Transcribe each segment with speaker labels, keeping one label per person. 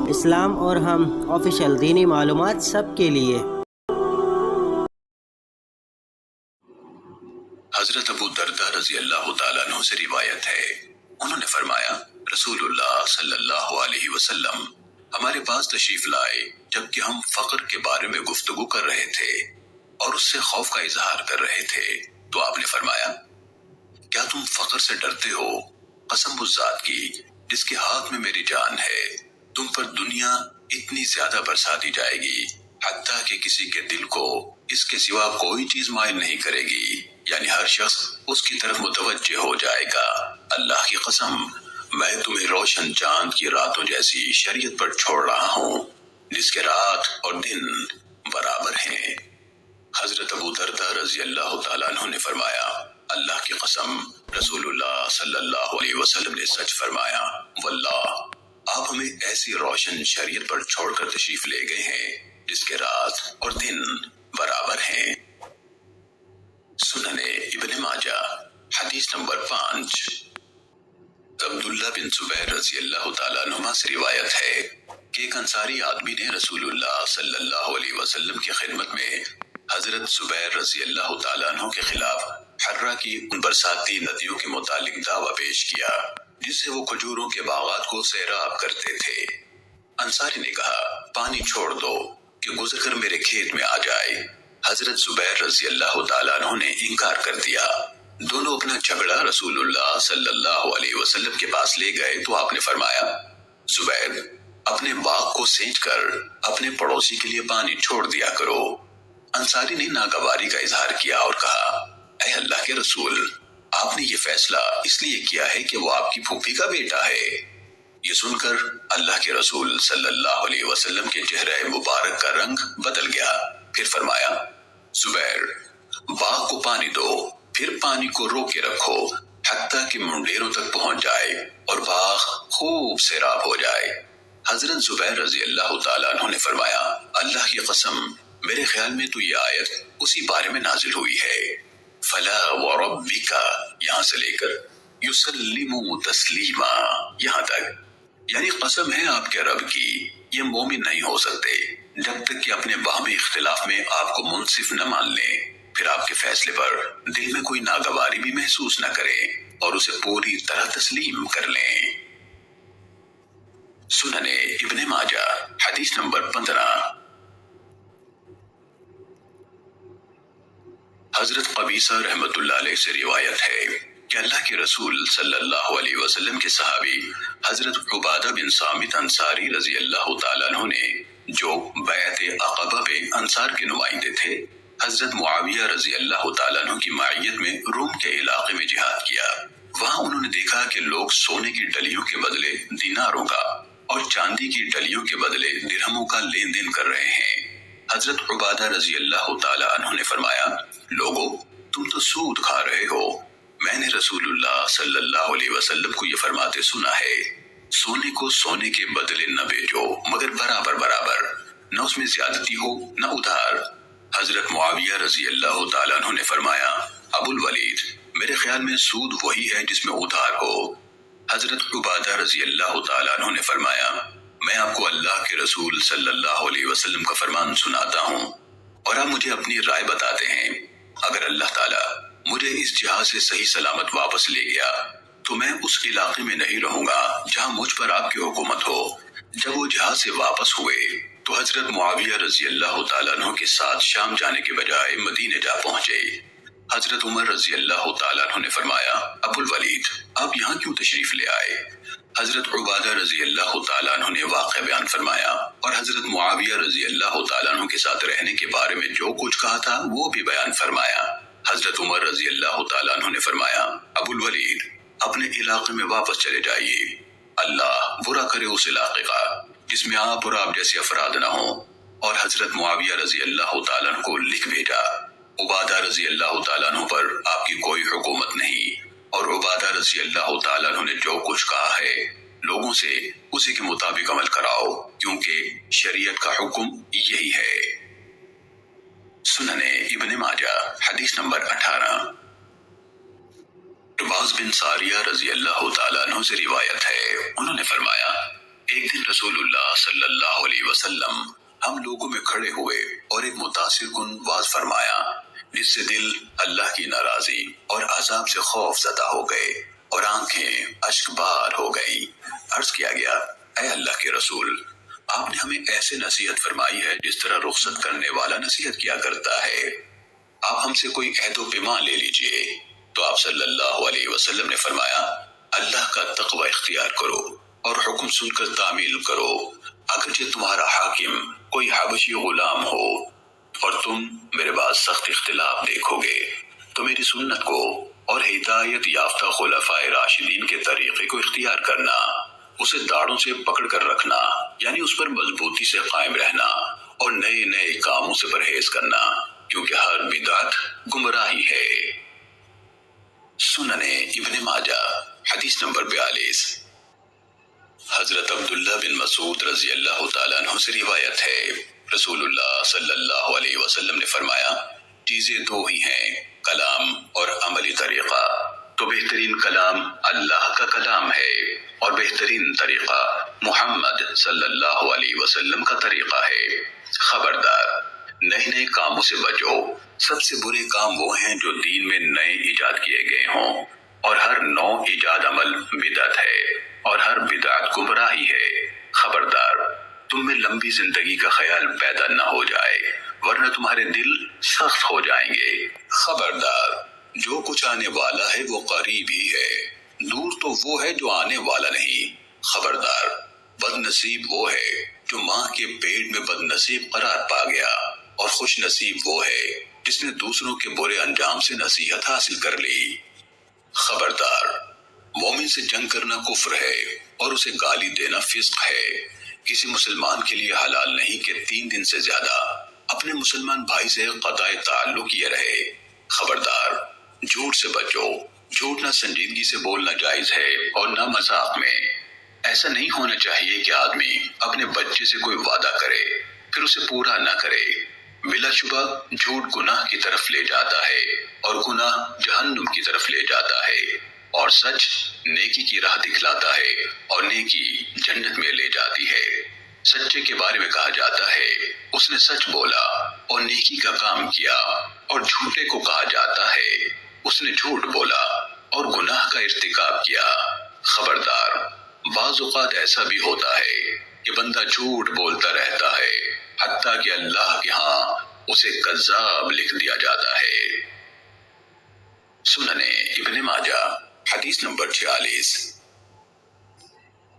Speaker 1: اسلام اور ہم آفیشیل دینی معلومات سب کے لیے۔
Speaker 2: حضرت ابو درداء رضی اللہ تعالیٰ عنہ سے روایت ہے، انہوں نے فرمایا رسول اللہ صلی اللہ علیہ وسلم ہمارے پاس تشریف لائے جبکہ ہم فقر کے بارے میں گفتگو کر رہے تھے اور اس سے خوف کا اظہار کر رہے تھے، تو آپ نے فرمایا کیا تم فقر سے ڈرتے ہو؟ قسم اس ذات کی جس کے ہاتھ میں میری جان ہے، تم پر دنیا اتنی زیادہ برسا دی جائے گی حتیٰ کہ کسی کے دل کو اس کے سوا کوئی چیز مائل نہیں کرے گی، یعنی ہر شخص اس کی طرف متوجہ ہو جائے گا۔ اللہ کی قسم میں تمہیں روشن چاند کی راتوں جیسی شریعت پر چھوڑ رہا ہوں جس کے رات اور دن برابر ہیں۔ حضرت ابو درداء رضی اللہ تعالیٰ عنہ نے فرمایا اللہ کی قسم رسول اللہ صلی اللہ علیہ وسلم نے سچ فرمایا، واللہ آپ ہمیں ایسی روشن شریعت پر چھوڑ کر تشریف لے گئے ہیں جس کے رات اور دن برابر ہیں۔ سنن ابن ماجہ حدیث نمبر 5۔ عبداللہ بن زبیر رضی اللہ تعالیٰ عنہ سے روایت ہے کہ ایک انصاری آدمی نے رسول اللہ صلی اللہ علیہ وسلم کی خدمت میں حضرت زبیر رضی اللہ تعالیٰ عنہ کے خلاف حرہ کی ان برساتی ندیوں کے متعلق دعویٰ پیش کیا جس سے وہ کھجوروں کے باغات کو سیراب کرتے تھے۔ انصاری نے کہا پانی چھوڑ دو کہ گزر کر میرے کھیت میں آ جائے۔ حضرت زبیر رضی اللہ تعالیٰ عنہ نے انکار کر دیا۔ دونوں اپنا جھگڑا رسول اللہ صلی اللہ علیہ وسلم کے پاس لے گئے تو آپ نے فرمایا زبیر اپنے باغ کو سینچ کر اپنے پڑوسی کے لیے پانی چھوڑ دیا کرو۔ انصاری نے ناگواری کا اظہار کیا اور کہا اے اللہ کے رسول آپ نے یہ فیصلہ اس لیے کیا ہے کہ وہ آپ کی پھوپھی کا بیٹا ہے۔ یہ سن کر اللہ کے رسول صلی اللہ علیہ وسلم کے چہرہ مبارک کا رنگ بدل گیا، پھر فرمایا زبیر باغ کو پانی دو، پھر پانی کو روک کے رکھو حتیٰ کہ منڈیروں تک پہنچ جائے اور باغ خوب سیراب ہو جائے۔ حضرت زبیر رضی اللہ تعالیٰ عنہ نے فرمایا اللہ کی قسم میرے خیال میں تو یہ آیت اسی بارے میں نازل ہوئی ہے، فلا وربک یہاں سے لے کر یسلموا تسلیما یہاں تک، یعنی قسم ہے آپ کے رب کی یہ مومن نہیں ہو سکتے جب تک کہ اپنے باہمی اختلاف میں آپ کو منصف نہ مان لیں، پھر آپ کے فیصلے پر دل میں کوئی ناگواری بھی محسوس نہ کریں اور اسے پوری طرح تسلیم کر لیں۔ سنن ابن ماجہ حدیث نمبر 15۔ حضرت قبیصہ رحمت اللہ علیہ سے روایت ہے کہ اللہ کے رسول صلی اللہ علیہ وسلم کے صحابی حضرت عبادہ بن صامت انصاری رضی اللہ تعالیٰ عنہ نے جو بیعت عقبہ پہ انصار کے نمائندے تھے حضرت معاویہ رضی اللہ تعالیٰ عنہ کی معیت میں روم کے علاقے میں جہاد کیا۔ وہاں انہوں نے دیکھا کہ لوگ سونے کی ڈلیوں کے بدلے دیناروں کا اور چاندی کی ڈلیوں کے بدلے درہموں کا لین دین کر رہے ہیں۔ حضرت عبادہ رضی اللہ تعالیٰ عنہ نے فرمایا لوگو تم تو سود کھا رہے ہو، میں نے رسول اللہ صلی اللہ علیہ وسلم کو یہ فرماتے سنا ہے سونے کو سونے کے بدلے نہ بیچو مگر برابر برابر، نہ اس میں زیادتی ہو نہ ادھار۔ حضرت معاویہ رضی اللہ تعالیٰ عنہ نے فرمایا ابو الولید میرے خیال میں سود وہی ہے جس میں ادھار ہو۔ حضرت عبادہ رضی اللہ تعالیٰ عنہ نے فرمایا میں آپ کو اللہ کے رسول صلی اللہ علیہ وسلم کا فرمان سناتا ہوں اور آپ مجھے اپنی رائے بتاتے ہیں، اگر اللہ تعالیٰ مجھے اس جہاد سے صحیح سلامت واپس لے گیا تو میں اس علاقے میں نہیں رہوں گا جہاں مجھ پر آپ کی حکومت ہو۔ جب وہ جہاد سے واپس ہوئے تو حضرت معاویہ رضی اللہ تعالیٰ عنہ کے ساتھ شام جانے کے بجائے مدینے جا پہنچے۔ حضرت عمر رضی اللہ تعالیٰ عنہ نے فرمایا ابو الولید آپ یہاں کیوں تشریف لے آئے؟ حضرت عبادہ رضی اللہ تعالیٰ عنہ نے واقعہ بیان فرمایا اور حضرت معاویہ رضی اللہ تعالیٰ عنہ کے ساتھ رہنے کے بارے میں جو کچھ کہا تھا وہ بھی بیان فرمایا۔ حضرت عمر رضی اللہ تعالیٰ عنہ نے فرمایا ابو الولید اپنے علاقے میں واپس چلے جائیے، اللہ برا کرے اس علاقے کا جس میں آپ اور آپ جیسے افراد نہ ہوں۔ اور حضرت معاویہ رضی اللہ تعالیٰ عنہ کو لکھ بھیجا عبادہ رضی اللہ تعالیٰ عنہ پر آپ کی کوئی حکومت نہیں، اور عبادہ رضی اللہ تعالیٰ عنہ نے جو کچھ کہا ہے لوگوں سے اسی کے مطابق عمل کراؤ کیونکہ شریعت کا حکم یہی ہے۔ سنن ابن ماجہ حدیث نمبر 18۔ عباس بن ساریہ رضی اللہ تعالیٰ عنہ سے روایت ہے انہوں نے فرمایا ایک دن رسول اللہ صلی اللہ علیہ وسلم ہم لوگوں میں کھڑے ہوئے اور ایک متاثر کن واز فرمایا جس سے دل اللہ کی ناراضی اور عذاب سے خوف زدہ ہو گئے اور آنکھیں اشک بار ہو گئی۔ عرض کیا گیا، اے اللہ کے رسول، آپ نے ہمیں ایسے نصیحت فرمائی ہے جس طرح رخصت کرنے والا نصیحت کیا کرتا ہے۔ آپ ہم سے کوئی عہد و پیمان لے لیجئے۔ تو آپ صلی اللہ علیہ وسلم نے فرمایا، اللہ کا تقوی اختیار کرو اور حکم سن کر تعمیل کرو، اگرچہ تمہارا حاکم کوئی حبشی غلام ہو، اور تم میرے بعد سخت اختلاف دیکھو گے تو میری سنت کو اور ہدایت یافتہ خلفائے راشدین کے طریقے کو اختیار کرنا، اسے داڑھوں سے پکڑ کر رکھنا، یعنی اس پر مضبوطی سے قائم رہنا اور نئے نئے کاموں سے پرہیز کرنا، کیونکہ ہر بدعت گمراہی ہے۔ سنن ابن ماجہ حدیث نمبر 42۔ حضرت عبداللہ بن مسعود رضی اللہ تعالیٰ عنہ سے روایت ہے، رسول اللہ صلی اللہ علیہ وسلم نے فرمایا، چیزیں دو ہی ہیں، کلام اور عملی طریقہ، تو بہترین کلام اللہ کا کلام ہے اور بہترین طریقہ محمد صلی اللہ علیہ وسلم کا طریقہ ہے۔ خبردار، نئے نئے کاموں سے بچو، سب سے برے کام وہ ہیں جو دین میں نئے ایجاد کیے گئے ہوں، اور ہر نو ایجاد عمل بدعت ہے اور ہر بدعت گمراہی ہے۔ خبردار، تم میں لمبی زندگی کا خیال پیدا نہ ہو جائے، ورنہ تمہارے دل سخت ہو جائیں گے۔ خبردار، جو کچھ آنے والا ہے وہ قریب ہی ہے، دور تو وہ ہے جو آنے والا نہیں۔ خبردار، بد نصیب وہ ہے جو ماں کے پیٹ میں بد نصیب قرار پا گیا، اور خوش نصیب وہ ہے جس نے دوسروں کے برے انجام سے نصیحت حاصل کر لی۔ خبردار، مومن سے جنگ کرنا کفر ہے اور اسے گالی دینا فسق ہے۔ کسی مسلمان کے لیے حلال نہیں کہ 3 دن سے زیادہ اپنے مسلمان بھائی سے قطع تعلق کیے رہے۔ خبردار، جھوٹ سے بچو، جھوٹ نہ سنجیدگی سے بولنا جائز ہے اور نہ مذاق میں۔ ایسا نہیں ہونا چاہیے کہ آدمی اپنے بچے سے کوئی وعدہ کرے پھر اسے پورا نہ کرے۔ بلا شبہ جھوٹ گناہ کی طرف لے جاتا ہے اور گناہ جہنم کی طرف لے جاتا ہے، اور سچ نیکی کی راہ دکھلاتا ہے اور نیکی جنت میں لے جاتی ہے۔ سچے کے بارے میں کہا جاتا ہے اس نے سچ بولا اور نیکی کا کام کیا، اور جھوٹے کو کہا جاتا ہے اس نے جھوٹ بولا اور گناہ کا ارتکاب کیا۔ خبردار، بعض اوقات ایسا بھی ہوتا ہے کہ بندہ جھوٹ بولتا رہتا ہے حتیٰ کہ اللہ کے ہاں اسے کذاب لکھ دیا جاتا ہے۔ سنن ابن ماجہ حدیث نمبر 46۔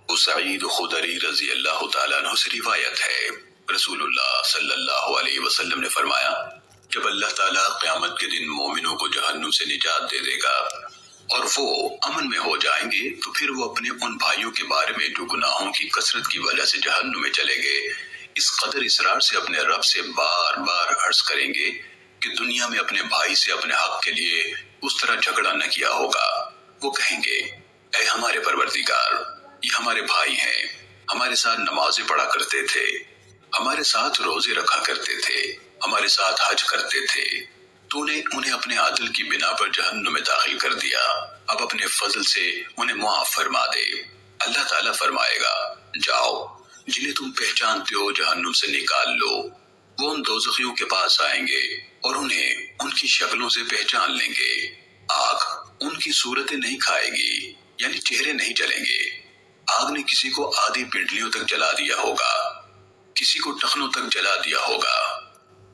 Speaker 2: سعید خدری رضی اللہ تعالیٰ عنہ سے روایت ہے، رسول اللہ صلی اللہ علیہ وسلم نے فرمایا، جب اللہ تعالیٰ قیامت کے دن مومنوں کو جہنم سے نجات دے دے گا اور وہ امن میں ہو جائیں گے، تو پھر وہ اپنے ان بھائیوں کے بارے میں جو گناہوں کی کثرت کی وجہ سے جہنم میں چلے گئے اس قدر اصرار سے اپنے رب سے بار بار عرض کریں گے کہ دنیا میں اپنے بھائی سے اپنے حق کے لیے اس طرح جھگڑا نہ کیا ہوگا۔ وہ کہیں گے، اے ہمارے پروردگار، یہ ہمارے بھائی ہیں، ہمارے ساتھ نمازیں پڑھا کرتے تھے، ہمارے ساتھ روزے رکھا کرتے تھے، ہمارے ساتھ حج کرتے تھے، تو نے انہیں اپنے عدل کی بنا پر جہنم میں داخل کر دیا، اب اپنے فضل سے انہیں معاف فرما دے۔ اللہ تعالیٰ فرمائے گا، جاؤ، جنہیں تم پہچانتے ہو جہنم سے نکال لو۔ وہ ان دوزخیوں کے پاس آئیں گے اور انہیں ان کی شکلوں سے پہچان لیں گے۔ آگ ان کی صورتیں نہیں کھائے گی، یعنی چہرے نہیں جلیں گے۔ آگ نے کسی کو آدھی پنڈلیوں تک جلا دیا ہوگا، کسی کو ٹخنوں تک جلا دیا ہوگا۔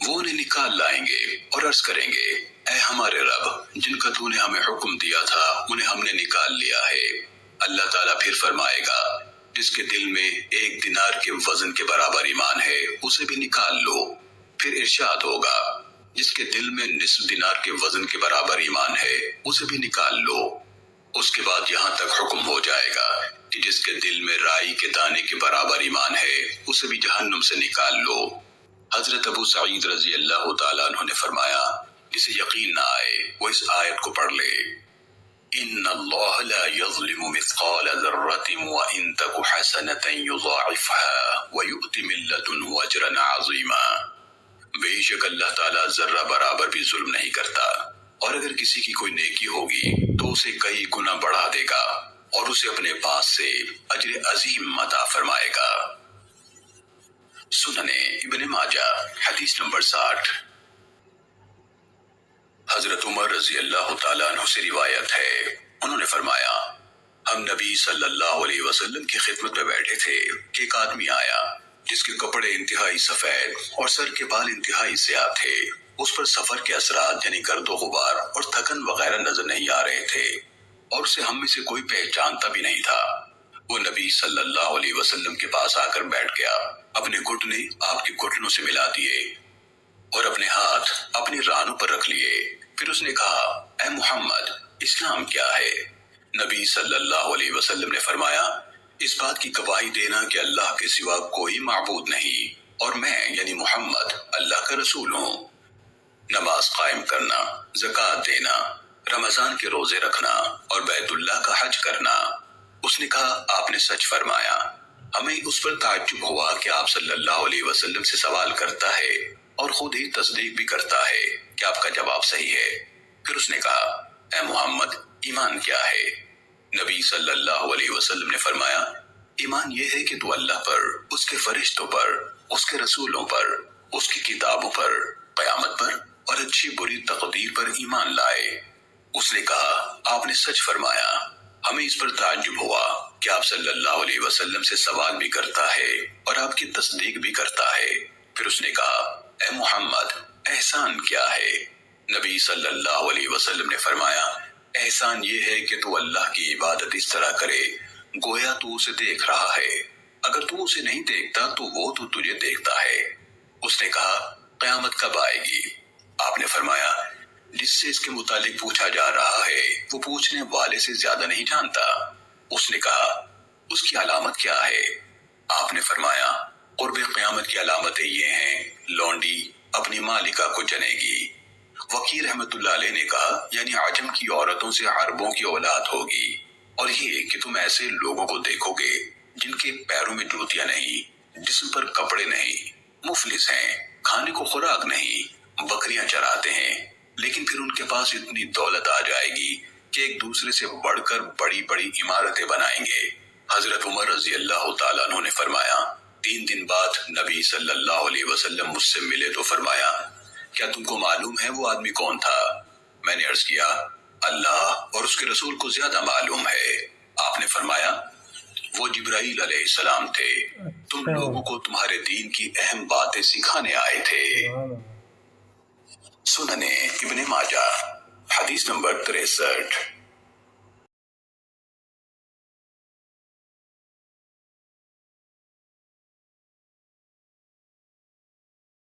Speaker 2: وہ انہیں نکال لائیں گے اور عرض کریں گے، اے ہمارے رب، جن کا تو نے ہمیں حکم دیا تھا انہیں ہم نے نکال لیا ہے۔ اللہ تعالیٰ پھر فرمائے گا، جس کے دل میں 1 دینار کے وزن کے برابر ایمان ہے اسے بھی نکال لو۔ پھر ارشاد ہوگا، جس کے دل میں نصف دینار کے وزن کے برابر ایمان ہے اسے بھی نکال لو۔ اس کے بعد یہاں تک حکم ہو جائے گا کہ جس کے دل میں رائی کے دانے کے برابر ایمان ہے اسے بھی جہنم سے نکال لو۔ حضرت ابو سعید رضی اللہ تعالیٰ عنہ نے فرمایا، جسے یقین نہ آئے وہ اس آیت کو پڑھ لے، ان اللہ لا یظلم مثقال ذرۃ وان تک حسنۃ یضاعفها ویؤت من لدنہ اجرا عظیما۔ بے شک اللہ تعالیٰ ذرہ برابر بھی ظلم نہیں کرتا، اور اگر کسی کی کوئی نیکی ہوگی تو اسے کئی گنا بڑھا دے گا اور اسے اپنے پاس سے اجر عظیم عطا فرمائے گا۔ سننے ابن ماجہ حدیث نمبر 60۔ حضرت عمر رضی اللہ تعالیٰ عنہ سے روایت ہے، انہوں نے فرمایا ہم نبی صلی اللہ علیہ وسلم کی خدمت میں بیٹھے تھے کہ ایک آدمی آیا جس کے کپڑے انتہائی سفید اور سر کے بال انتہائی سیاہ تھے۔ اس پر سفر کے اثرات یعنی گرد و غبار اور تھکن وغیرہ نظر نہیں آ رہے تھے اور اسے ہم میں سے کوئی پہچانتا بھی نہیں تھا۔ وہ نبی صلی اللہ علیہ وسلم کے پاس آ کر بیٹھ گیا، اپنے گھٹنے آپ کے گھٹنوں سے ملا دیے اور اپنے ہاتھ اپنی رانوں پر رکھ لیے۔ پھر اس نے کہا اے محمد، اسلام کیا ہے؟ نبی صلی اللہ علیہ وسلم نے فرمایا اس بات کی گواہی دینا کہ اللہ کے سوا کوئی معبود نہیں اور میں یعنی محمد اللہ کا رسول ہوں، نماز قائم کرنا، زکوٰۃ دینا، رمضان کے روزے رکھنا اور بیت اللہ کا حج کرنا۔ اس نے کہا آپ نے سچ فرمایا۔ ہمیں اس پر تعجب ہوا کہ آپ صلی اللہ علیہ وسلم سے سوال کرتا ہے اور خود ہی تصدیق بھی کرتا ہے کہ آپ کا جواب صحیح ہے۔ پھر اس نے کہا اے محمد، ایمان کیا ہے؟ نبی صلی اللہ علیہ وسلم نے فرمایا ایمان یہ ہے کہ تو اللہ پر، اس کے فرشتوں پر، اس کے رسولوں پر، اس کی کتابوں پر، قیامت پر اور اچھی بری تقدیر پر ایمان لائے۔ اس نے کہا آپ نے سچ فرمایا۔ ہمیں اس پر تعجب ہوا کہ آپ صلی اللہ علیہ وسلم سے سوال بھی کرتا ہے اور آپ کی تصدیق بھی کرتا ہے۔ پھر اس نے کہا اے محمد، احسان کیا ہے؟ نبی صلی اللہ علیہ وسلم نے فرمایا احسان یہ ہے کہ تو اللہ کی عبادت اس طرح کرے گویا تو اسے دیکھ رہا ہے، اگر تو اسے نہیں دیکھتا تو وہ تو تجھے دیکھتا ہے۔ اس نے کہا قیامت کب آئے گی؟ آپ نے فرمایا جس سے اس کے متعلق پوچھا جا رہا ہے وہ پوچھنے والے سے زیادہ نہیں جانتا۔ اس نے کہا اس کی علامت کیا ہے؟ آپ نے فرمایا قرب قیامت کی علامتیں یہ ہیں لونڈی اپنی مالکہ کو جنے گی۔ وکیل رحمت اللہ علیہ نے کہا یعنی عجم کی عورتوں سے عربوں کی اولاد ہوگی، اور یہ کہ تم ایسے لوگوں کو دیکھو گے جن کے پیروں میں جوتیاں نہیں، جسم پر کپڑے نہیں، مفلس ہیں، کھانے کو خوراک نہیں، بکریاں چراتے ہیں، لیکن پھر ان کے پاس اتنی دولت آ جائے گی کہ ایک دوسرے سے بڑھ کر بڑی بڑی عمارتیں بنائیں گے۔ حضرت عمر رضی اللہ تعالیٰ عنہ نے فرمایا 3 دن بعد نبی صلی اللہ علیہ وسلم مجھ سے ملے تو فرمایا کیا تم کو معلوم ہے وہ آدمی کون تھا؟ میں نے عرض کیا اللہ اور اس کے رسول کو زیادہ معلوم ہے۔ آپ نے فرمایا وہ جبرائیل علیہ السلام تھے، تم لوگوں کو تمہارے دین کی اہم باتیں سکھانے آئے تھے۔ سننے ابن ماجہ حدیث نمبر 63۔